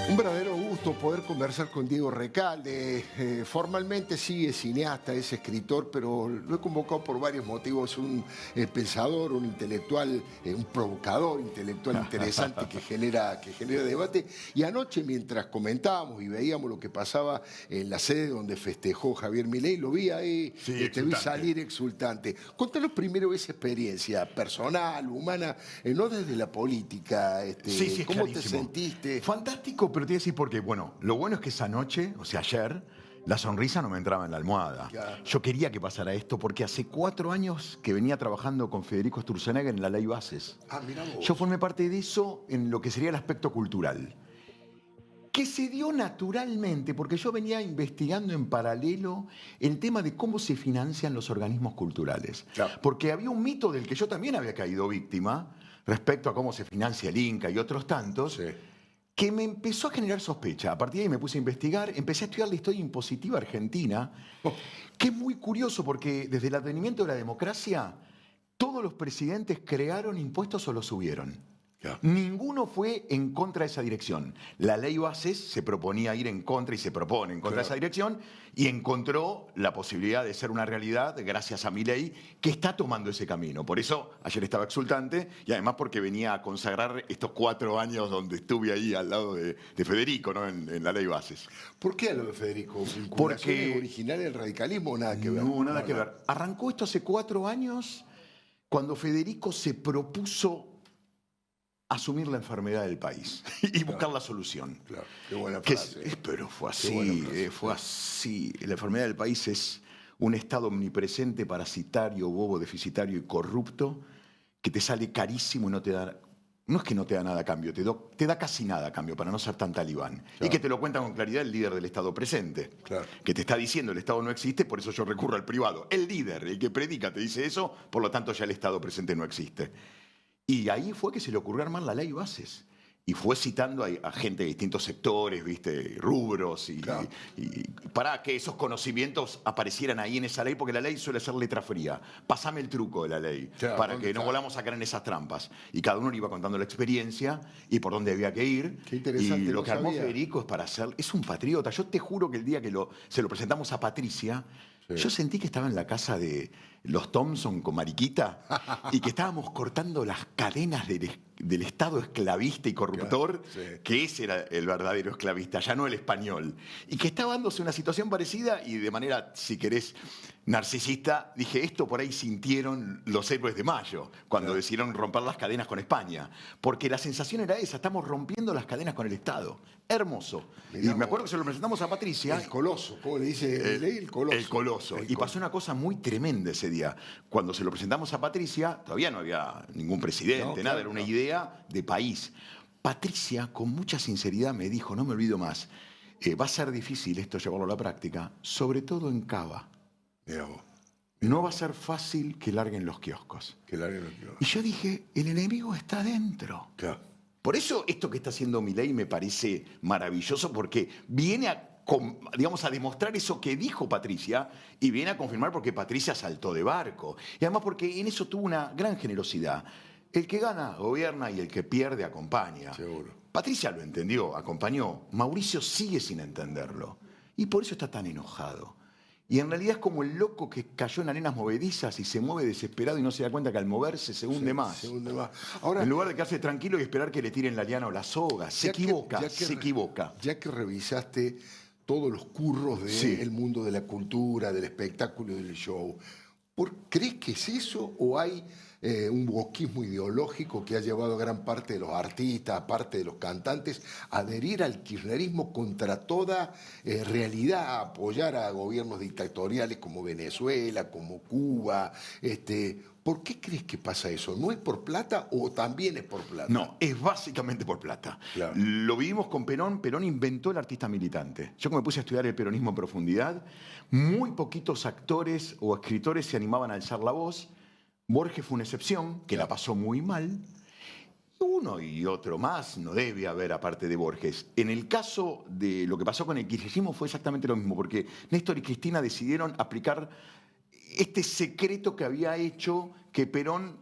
Un verdadero gusto poder conversar con Diego Recalde. Formalmente sí es cineasta, es escritor, pero lo he convocado por varios motivos. Un pensador, un intelectual, un provocador intelectual interesante que genera debate. Y anoche, mientras comentábamos y veíamos lo que pasaba en la sede donde festejó Javier Milei, lo vi ahí, Sí, te vi exultante. salir exultante. Contanos primero esa experiencia personal, humana, no desde la política. Sí, sí, es ¿Cómo te clarísimo. sentiste? Fantástico, pero te voy a decir por qué. Bueno, lo bueno es que esa noche, o sea, ayer, la sonrisa no me entraba en la almohada. Claro. Yo quería que pasara esto porque hace 4 años que venía trabajando con Federico Sturzenegger en la Ley Bases. Ah, mirá vos. Yo formé parte de eso en lo que sería el aspecto cultural, que se dio naturalmente porque yo venía investigando en paralelo el tema de cómo se financian los organismos culturales. Claro. Porque había un mito del que yo también había caído víctima respecto a cómo se financia el Inca y otros tantos, Sí. que me empezó a generar sospecha. A partir de ahí me puse a investigar, empecé a estudiar la historia impositiva argentina, que es muy curioso porque desde el advenimiento de la democracia, todos los presidentes crearon impuestos o los subieron. Claro. Ninguno fue en contra de esa dirección. La ley Bases se proponía ir en contra y se propone en contra de esa dirección y encontró la posibilidad de ser una realidad gracias a Milei, que está tomando ese camino. Por eso ayer estaba exultante y además porque venía a consagrar estos 4 años donde estuve ahí al lado de Federico, ¿no? en la ley Bases. ¿Por qué a lo de Federico? ¿Vinculaciones Porque originales del radicalismo o nada que ver? no, nada que ver. Arrancó esto hace 4 años cuando Federico se propuso asumir la enfermedad del país y buscar la solución. Claro, qué buena Que frase. pero fue Qué buena así, frase. fue así. La enfermedad del país es un estado omnipresente, parasitario, bobo, deficitario y corrupto que te sale carísimo y no te da... No es que no te da nada a cambio, te da casi nada a cambio para no ser tan talibán. Y que te lo cuenta con claridad el líder del Estado presente. Claro. Que te está diciendo el Estado no existe, por eso yo recurro al privado. El líder, el que predica, te dice eso, por lo tanto ya el Estado presente no existe. Y ahí fue que se le ocurrió armar la ley Bases. Y fue citando a gente de distintos sectores, ¿viste? Rubros, Claro. y para que esos conocimientos aparecieran ahí en esa ley, porque la ley suele ser letra fría. Pasame el truco de la ley, Claro, para ¿dónde que no está? volvamos a caer en esas trampas. Y cada uno le iba contando la experiencia y por dónde había que ir. Qué interesante, Y lo no que armó sabía. Federico es para hacer... Es un patriota. Yo te juro que el día que se lo presentamos a Patricia, yo sentí que estaba en la casa de los Thompson con Mariquita y que estábamos cortando las cadenas del Estado esclavista y corruptor, Claro, sí. que ese era el verdadero esclavista, ya no el español. Y que estaba dándose una situación parecida y de manera, si querés, narcisista, dije, esto por ahí sintieron los héroes de Mayo, cuando decidieron romper las cadenas con España. Porque la sensación era esa, estamos rompiendo las cadenas con el Estado. Hermoso. Mirá y me acuerdo vos. que se lo presentamos a Patricia. El coloso, ¿cómo le dice Milei? El coloso. El coloso. Y pasó una cosa muy tremenda ese día. Cuando se lo presentamos a Patricia, todavía no había ningún presidente, No, nada, claro, era una no. idea de país. Patricia, con mucha sinceridad, me dijo, no me olvido más, va a ser difícil esto llevarlo a la práctica, sobre todo en Cava. Mirá vos, No va a ser fácil que larguen los kioscos. que largue lo que va. Y yo dije, el enemigo está dentro. Claro. Por eso esto que está haciendo Milei me parece maravilloso porque viene digamos, a demostrar eso que dijo Patricia y viene a confirmar porque Patricia saltó de barco. Y además porque en eso tuvo una gran generosidad. El que gana gobierna y el que pierde acompaña. Seguro. Patricia lo entendió, acompañó. Mauricio sigue sin entenderlo. Y por eso está tan enojado. Y en realidad es como el loco que cayó en arenas movedizas y se mueve desesperado y no se da cuenta que al moverse se hunde más. Se hunde más. Ahora, En lugar de quedarse tranquilo y esperar que le tiren la liana o la soga. Se equivoca. Ya que revisaste todos los curros del Sí. mundo de la cultura, del espectáculo y del show, ¿crees que es eso o hay un wokismo ideológico que ha llevado a gran parte de los artistas, a parte de los cantantes, a adherir al kirchnerismo contra toda realidad, a apoyar a gobiernos dictatoriales como Venezuela, como Cuba? ¿Por qué crees que pasa eso? ¿No es por plata o también es por plata? No, es básicamente por plata. Claro. Lo vivimos con Perón. Perón inventó el artista militante. Yo como me puse a estudiar el peronismo en profundidad, muy poquitos actores o escritores se animaban a alzar la voz. Borges fue una excepción, que la pasó muy mal. Uno y otro más no debe haber aparte de Borges. En el caso de lo que pasó con el kirchnerismo fue exactamente lo mismo, porque Néstor y Cristina decidieron aplicar este secreto que había hecho que Perón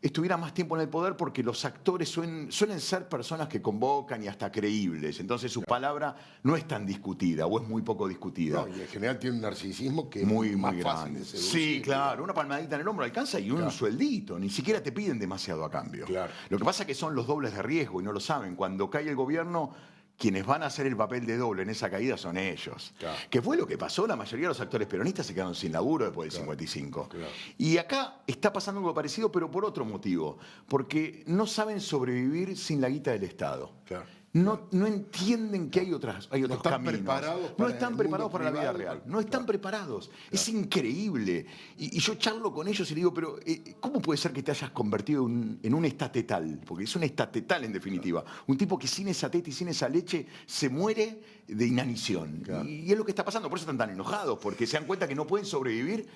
estuviera más tiempo en el poder porque los actores suelen ser personas que convocan y hasta creíbles. Entonces su palabra no es tan discutida o es muy poco discutida. No, y en general tiene un narcisismo que es Muy, más muy fácil grande. de seducir. Sí, claro, una palmadita en el hombro alcanza y un Claro. sueldito. Ni siquiera te piden demasiado a cambio. Claro. Lo que pasa es que son los dobles de riesgo y no lo saben. Cuando cae el gobierno, quienes van a hacer el papel de doble en esa caída son ellos. Claro. Que fue lo que pasó, la mayoría de los actores peronistas se quedaron sin laburo después del 55. Claro. Y acá está pasando algo parecido, pero por otro motivo. Porque no saben sobrevivir sin la guita del Estado. Claro. No entienden que hay otros están caminos. preparados No para están el preparados mundo para la vida privado, real. para- No están Claro. preparados. Es increíble. Y yo charlo con ellos y le digo, pero ¿cómo puede ser que te hayas convertido en un estatetal? Porque es un estatetal en definitiva. Un tipo que sin esa teta y sin esa leche se muere de inanición. Claro. Y es lo que está pasando. Por eso están tan enojados, porque se dan cuenta que no pueden sobrevivir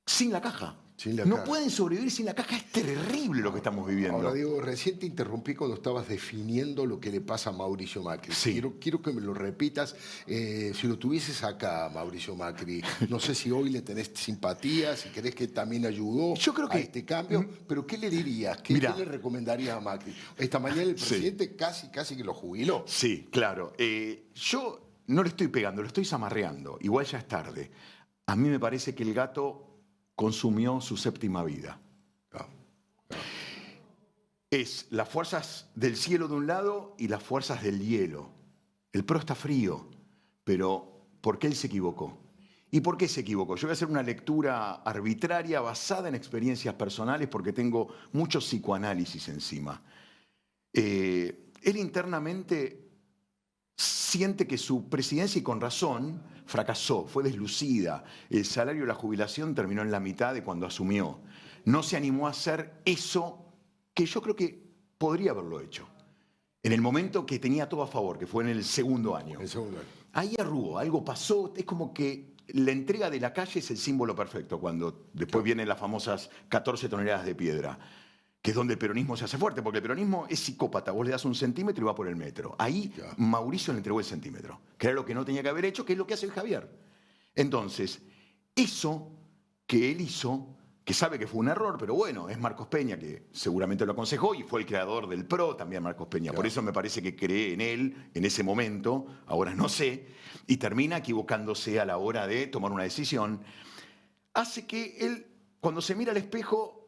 sin la caja. Sin la no caja. pueden sobrevivir sin la caja. Es terrible lo que estamos viviendo. Ahora, Diego, recién te interrumpí cuando estabas definiendo lo que le pasa a Mauricio Macri. Sí. Quiero que me lo repitas. Si lo tuvieses acá, Mauricio Macri, no sé si hoy le tenés simpatía, si crees que también ayudó Yo creo que- a este cambio, pero ¿qué le dirías? ¿Qué Mirá. le recomendarías a Macri? Esta mañana el Sí. presidente casi que lo jubiló. Sí, claro. Yo no le estoy pegando, lo estoy zamarreando. Igual ya es tarde. A mí me parece que el gato consumió su séptima vida. Claro. Es las fuerzas del cielo de un lado y las fuerzas del hielo. El PRO está frío, pero ¿por qué él se equivocó? ¿Y por qué se equivocó? Yo voy a hacer una lectura arbitraria basada en experiencias personales porque tengo mucho psicoanálisis encima. Él internamente siente que su presidencia, y con razón, fracasó, fue deslucida. El salario de la jubilación terminó en la mitad de cuando asumió. No se animó a hacer eso que yo creo que podría haberlo hecho. En el momento que tenía todo a favor, que fue en el segundo año. El segundo año. Ahí arrugó, algo pasó, es como que la entrega de la calle es el símbolo perfecto, cuando después vienen las famosas 14 toneladas de piedra, que es donde el peronismo se hace fuerte, porque el peronismo es psicópata, vos le das un centímetro y va por el metro. Ahí Ya. Mauricio le entregó el centímetro, que era lo que no tenía que haber hecho, que es lo que hace el Javier. Entonces, eso que él hizo, que sabe que fue un error, pero bueno, es Marcos Peña, que seguramente lo aconsejó, y fue el creador del PRO, también Marcos Peña. Claro. Por eso me parece que cree en él en ese momento, ahora no sé, y termina equivocándose a la hora de tomar una decisión. Hace que él, cuando se mira al espejo,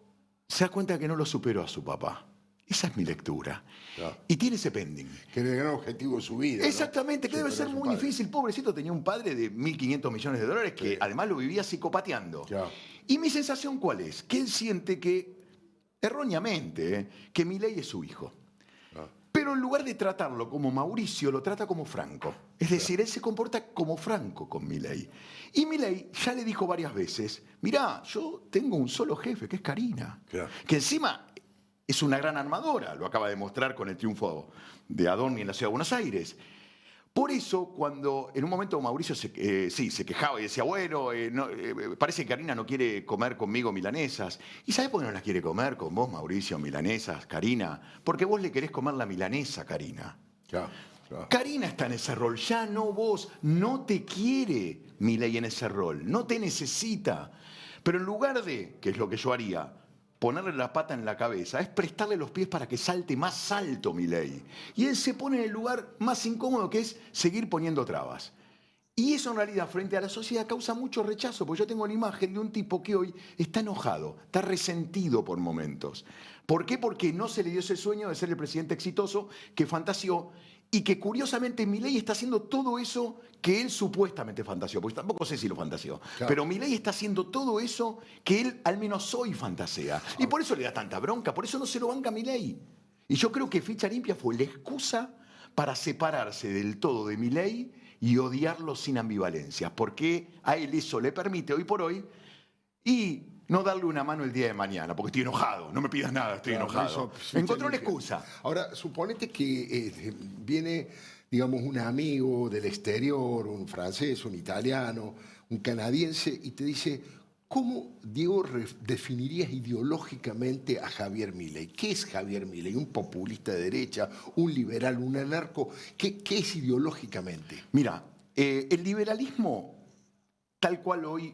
se da cuenta que no lo superó a su papá. Esa es mi lectura. Claro. Y tiene ese pending. Que era el gran objetivo de su vida. ¿no? Exactamente, que debe Superar ser a su muy padre. difícil. Pobrecito, tenía un padre de 1.500 millones de dólares que Sí. además lo vivía psicopateando. Claro. Y mi sensación, ¿cuál es? Que él siente que, erróneamente, que Milei es su hijo. Claro. Pero en lugar de tratarlo como Mauricio, lo trata como Franco. Es decir, él se comporta como Franco con Milei. Y Milei ya le dijo varias veces, mirá, yo tengo un solo jefe, que es Karina. Claro. Que encima es una gran armadora, lo acaba de mostrar con el triunfo de Adorni en la Ciudad de Buenos Aires. Por eso, cuando en un momento Mauricio se quejaba y decía, bueno, parece que Karina no quiere comer conmigo milanesas. ¿Y sabes por qué no las quiere comer con vos, Mauricio, milanesas, Karina? Porque vos le querés comer la milanesa, Karina. Claro, claro. Karina está en ese rol, ya no vos. No te quiere Milei en ese rol, no te necesita. Pero en lugar de, que es lo que yo haría, ponerle la pata en la cabeza, es prestarle los pies para que salte más alto Milei. Y él se pone en el lugar más incómodo, que es seguir poniendo trabas. Y eso en realidad frente a la sociedad causa mucho rechazo, porque yo tengo la imagen de un tipo que hoy está enojado, está resentido por momentos. ¿Por qué? Porque no se le dio ese sueño de ser el presidente exitoso que fantaseó y que curiosamente Milei está haciendo todo eso que él supuestamente fantaseó, porque tampoco sé si lo fantaseó, Claro. pero Milei está haciendo todo eso que él al menos hoy fantasea. Y por eso le da tanta bronca, por eso no se lo banca Milei. Y yo creo que Ficha Limpia fue la excusa para separarse del todo de Milei y odiarlo sin ambivalencia, porque a él eso le permite hoy por hoy y no darle una mano el día de mañana, porque estoy enojado, no me pidas nada, estoy Claro, enojado. eso, sí, Encontró sí, la sí. excusa. Ahora, suponete que viene, digamos, un amigo del exterior, un francés, un italiano, un canadiense, y te dice, ¿cómo, Diego, definirías ideológicamente a Javier Milei? ¿Qué es Javier Milei? ¿Un populista de derecha? ¿Un liberal? ¿Un anarco? ¿Qué es ideológicamente? Mira, el liberalismo, tal cual hoy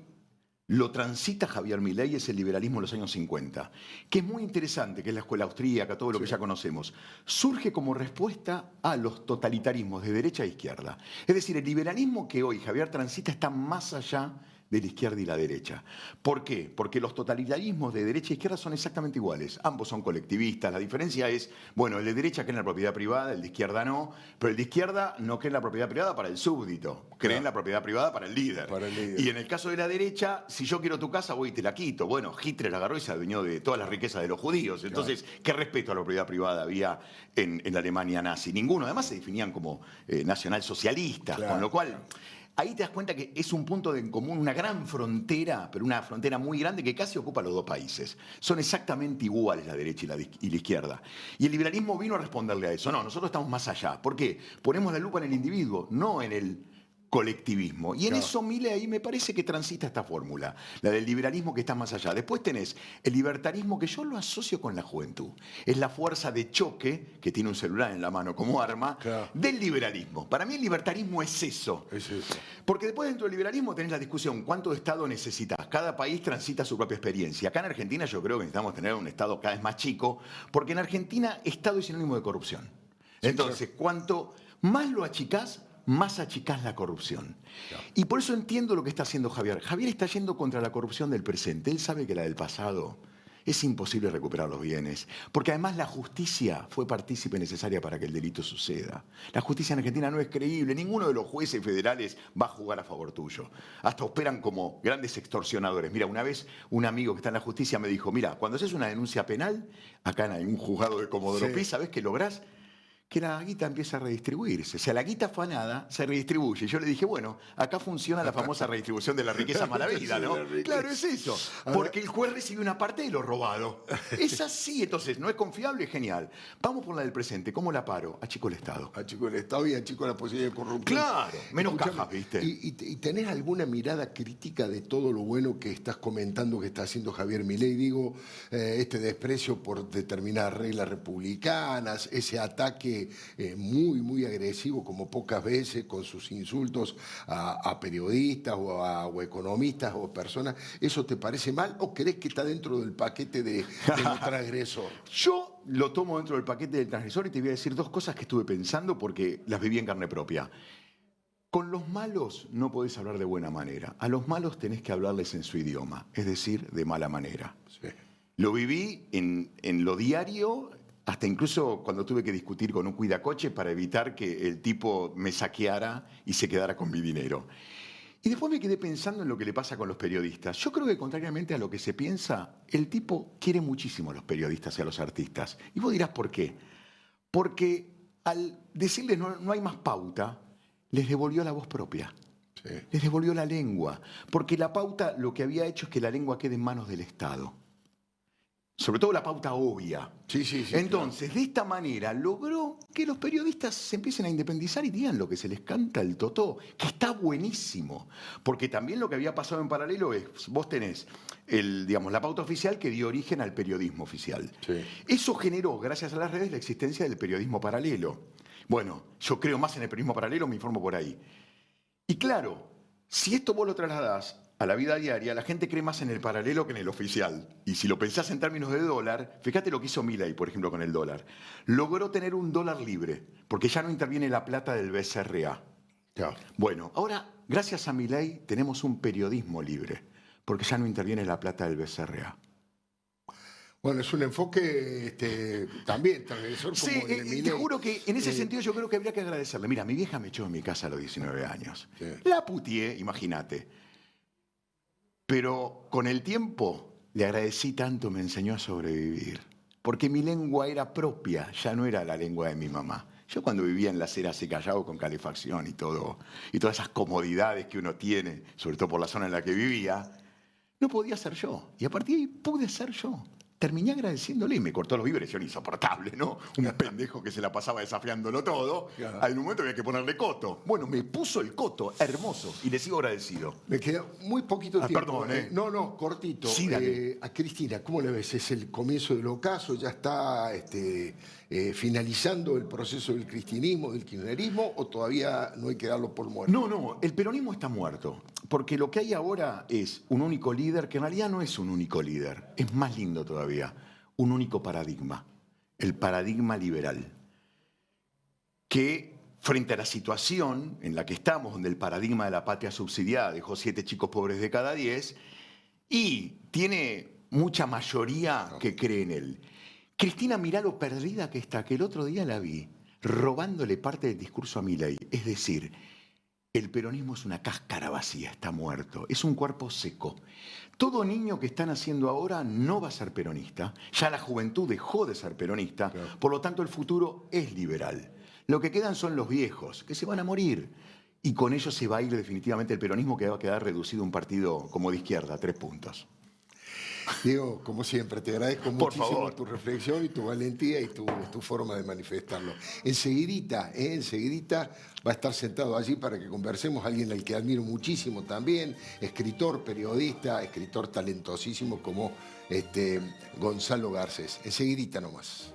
lo transita Javier Milei es el liberalismo de los años 50, que es muy interesante, que es la escuela austríaca, todo lo que ya conocemos. Surge como respuesta a los totalitarismos de derecha e izquierda. Es decir, el liberalismo que hoy Javier transita está más allá de la izquierda y la derecha. ¿Por qué? Porque los totalitarismos de derecha e izquierda son exactamente iguales. Ambos son colectivistas. La diferencia es, bueno, el de derecha cree en la propiedad privada, el de izquierda no, pero el de izquierda no cree en la propiedad privada para el súbdito, cree en la propiedad privada para el líder. Y en el caso de la derecha, si yo quiero tu casa, voy y te la quito. Bueno, Hitler agarró y se adueñó de todas las riquezas de los judíos. Entonces, ¿qué respeto a la propiedad privada había en la Alemania nazi? Ninguno. Además se definían como nacionalsocialistas, con lo cual... Ahí te das cuenta que es un punto en común, una gran frontera, pero una frontera muy grande que casi ocupa los dos países. Son exactamente iguales la derecha y la izquierda. Y el liberalismo vino a responderle a eso. No, nosotros estamos más allá. ¿Por qué? Ponemos la lupa en el individuo, no en el colectivismo. Y en eso Milei me parece que transita esta fórmula, la del liberalismo que está más allá. Después tenés el libertarismo que yo lo asocio con la juventud. Es la fuerza de choque, que tiene un celular en la mano como arma, del liberalismo. Para mí el libertarismo es eso. Porque después dentro del liberalismo tenés la discusión, ¿cuánto de Estado necesitas? Cada país transita su propia experiencia. Acá en Argentina yo creo que necesitamos tener un Estado cada vez más chico, porque en Argentina Estado es sinónimo de corrupción. Entonces, cuanto más lo achicás, más achicás la corrupción. Y por eso entiendo lo que está haciendo Javier. Javier está yendo contra la corrupción del presente. Él sabe que la del pasado es imposible recuperar los bienes, porque además la justicia fue partícipe necesaria para que el delito suceda. La justicia en Argentina no es creíble. Ninguno de los jueces federales va a jugar a favor tuyo. Hasta operan como grandes extorsionadores. Mira, una vez un amigo que está en la justicia me dijo, mira, cuando haces una denuncia penal, acá en un juzgado de Comodoro Pi, ¿sabés qué lográs? Que la guita empieza a redistribuirse. O sea, la guita afanada se redistribuye. Yo le dije, bueno, acá funciona la famosa redistribución de la riqueza mala vida, ¿no? Claro, es eso. Porque el juez recibe una parte de lo robado. Es así, entonces, ¿no es confiable? Genial. Vamos por la del presente. ¿Cómo la paro? Achico el Estado. Achico el Estado y achico la posibilidad de corrupción. Claro, menos cajas, ¿viste? ¿Y tenés alguna mirada crítica de todo lo bueno que estás comentando que está haciendo Javier Milei? Digo, este desprecio por determinadas reglas republicanas, ese ataque muy agresivo, como pocas veces, con sus insultos a periodistas o economistas o personas. ¿Eso te parece mal o crees que está dentro del paquete del transgresor? Yo lo tomo dentro del paquete del transgresor y te voy a decir dos cosas que estuve pensando porque las viví en carne propia. Con los malos no podés hablar de buena manera. A los malos tenés que hablarles en su idioma, es decir, de mala manera. Sí. Lo viví en lo diario, hasta incluso cuando tuve que discutir con un cuidacoche para evitar que el tipo me saqueara y se quedara con mi dinero. Y después me quedé pensando en lo que le pasa con los periodistas. Yo creo que contrariamente a lo que se piensa, el tipo quiere muchísimo a los periodistas y a los artistas. Y vos dirás por qué. Porque al decirles no hay más pauta, les devolvió la voz propia. Sí. Les devolvió la lengua. Porque la pauta lo que había hecho es que la lengua quede en manos del Estado. Sobre todo la pauta obvia. Sí, entonces, de esta manera logró que los periodistas se empiecen a independizar y digan lo que se les canta el totó, que está buenísimo. Porque también lo que había pasado en paralelo es, vos tenés la pauta oficial que dio origen al periodismo oficial. Sí. Eso generó, gracias a las redes, la existencia del periodismo paralelo. Bueno, yo creo más en el periodismo paralelo, me informo por ahí. Y claro, si esto vos lo trasladás a la vida diaria, la gente cree más en el paralelo que en el oficial. Y si lo pensás en términos de dólar, fíjate lo que hizo Milei, por ejemplo, con el dólar. Logró tener un dólar libre, porque ya no interviene la plata del BCRA. Ya. Bueno, ahora, gracias a Milei, tenemos un periodismo libre, porque ya no interviene la plata del BCRA. Bueno, es un enfoque también transgresor como el de Milei. Te juro que en ese sentido yo creo que habría que agradecerle. Mira, mi vieja me echó de mi casa a los 19 años. Sí. La putié, imagínate. Pero con el tiempo le agradecí tanto, me enseñó a sobrevivir. Porque mi lengua era propia, ya no era la lengua de mi mamá. Yo cuando vivía en la acera de Callao con calefacción y todas esas comodidades que uno tiene, sobre todo por la zona en la que vivía, no podía ser yo. Y a partir de ahí pude ser yo. Terminé agradeciéndole y me cortó los víveres, era insoportable, ¿no? Un pendejo que se la pasaba desafiándolo todo. Claro. En un momento había que ponerle coto. Bueno, me puso el coto, hermoso, y le sigo agradecido. Me queda muy poquito tiempo. Perdón, No, cortito. Sí, a Cristina, ¿cómo le ves? ¿Es el comienzo del ocaso? ¿Ya está finalizando el proceso del cristinismo, del kirchnerismo, o todavía no hay que darlo por muerto? No, el peronismo está muerto. porque lo que hay ahora es un único líder, que en realidad no es un único líder, es más lindo todavía, un único paradigma, el paradigma liberal, que frente a la situación en la que estamos, donde el paradigma de la patria subsidiada dejó 7 chicos pobres de cada 10, y tiene mucha mayoría que cree en él. Cristina, mirá lo perdida que está, que el otro día la vi, robándole parte del discurso a Milei. Es decir, el peronismo es una cáscara vacía, está muerto, es un cuerpo seco. Todo niño que están haciendo ahora no va a ser peronista, ya la juventud dejó de ser peronista, Claro. por lo tanto el futuro es liberal. Lo que quedan son los viejos, que se van a morir, y con ellos se va a ir definitivamente el peronismo, que va a quedar reducido a un partido como de izquierda, 3 puntos. Diego, como siempre, te agradezco Por muchísimo favor. tu reflexión y tu valentía y tu forma de manifestarlo. Enseguidita va a estar sentado allí para que conversemos, alguien al que admiro muchísimo también, escritor, periodista, escritor talentosísimo como Gonzalo Garcés. Enseguidita nomás.